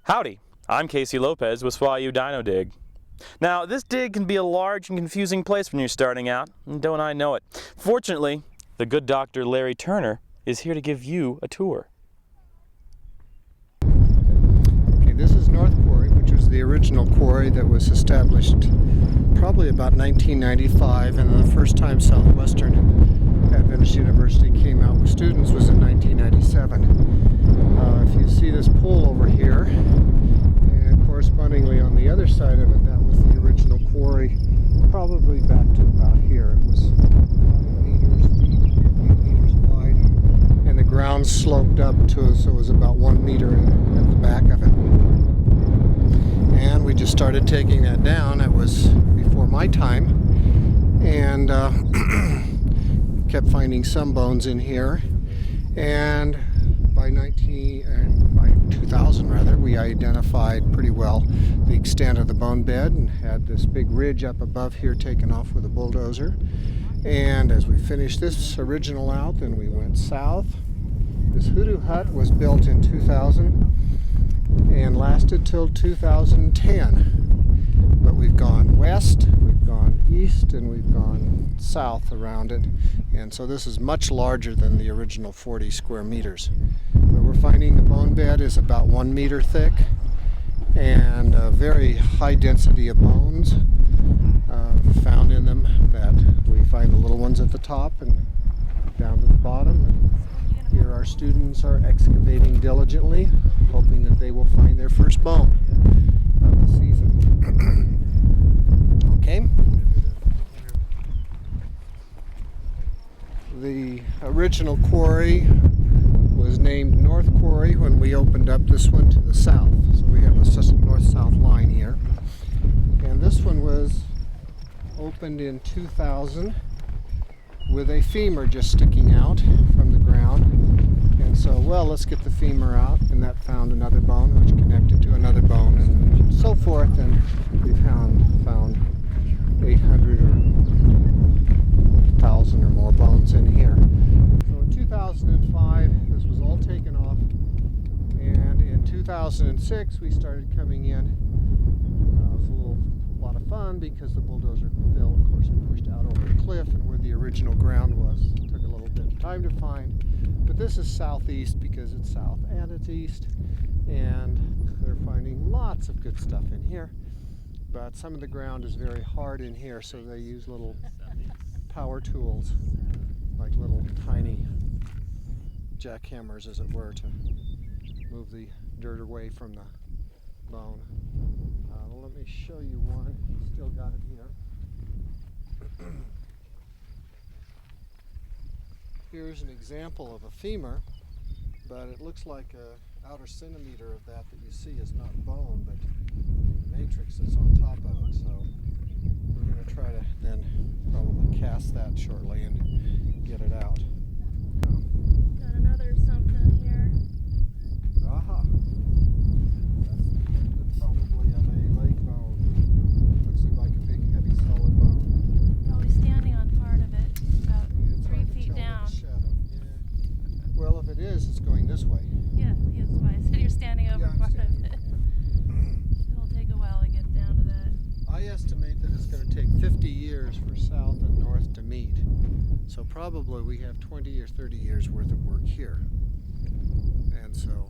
Howdy, I'm Casey Lopez with Toure De Dinodig. Now, this dig can be a large and confusing place when you're starting out, and don't I know it. Fortunately, the good Dr. Larry Turner is here to give you a tour. Okay, this is North Quarry, which was the original quarry that was established probably about 1995, and the first time Southwestern Adventist University came out with students was in 1997. If you see this pole over here, and correspondingly on the other side of it, that was the original quarry, probably back to about here. It was 5 meters deep, 8 meters wide, and the ground sloped up to, so it was about 1 meter at the back of it. And we just started taking that down. It was before my time, and kept finding some bones in here. And by 2000 rather, we identified pretty well the extent of the bone bed and had this big ridge up above here taken off with a bulldozer. And as we finished this original out, then we went south. This hoodoo hut was built in 2000 and lasted till 2010. But we've gone west, we've gone east, and we've gone south around it. And so this is much larger than the original 40 square meters. But we're finding the bone bed is about 1 meter thick and a very high density of bones found in them, that we find the little ones at the top and down to the bottom. And here our students are excavating diligently, hoping that they will find their first bone of the season. Okay. The original quarry was named North Quarry when we opened up this one to the south. So we have a north-south line here. And this one was opened in 2000 with a femur just sticking out from the ground. And so, well, let's get the femur out, and that found another bone which connected to another bone, and so forth. And we found 800 or 1,000 or more bones in here. So in 2005, this was all taken off, and in 2006 we started coming in. It was a lot of fun because the bulldozer bill, of course, had pushed out over the cliff, and where the original ground was, it took a little bit of time to find. But this is southeast because it's south and it's east, and they're finding lots of good stuff in here. But some of the ground is very hard in here, so they use little power tools, like little tiny jackhammers, as it were, to move the dirt away from the bone. Let me show you one. Still got it here. Here's an example of a femur, but it looks like a outer centimeter of that you see is not bone, but the matrix is on top of it. So we're going to try to then probably cast that shortly and get it out. Got another something here. Aha! That's probably of a leg bone. Looks like a big, heavy, solid bone. Probably standing on part of it, about 3 feet down. Yeah. Well, if it is, it's going this way. Yeah, that's why I said you're standing over part of it. It'll take a while to get down to that. I estimate that it's going to take 50 years for south and north to meet. So probably we have 20 or 30 years worth of work here. And so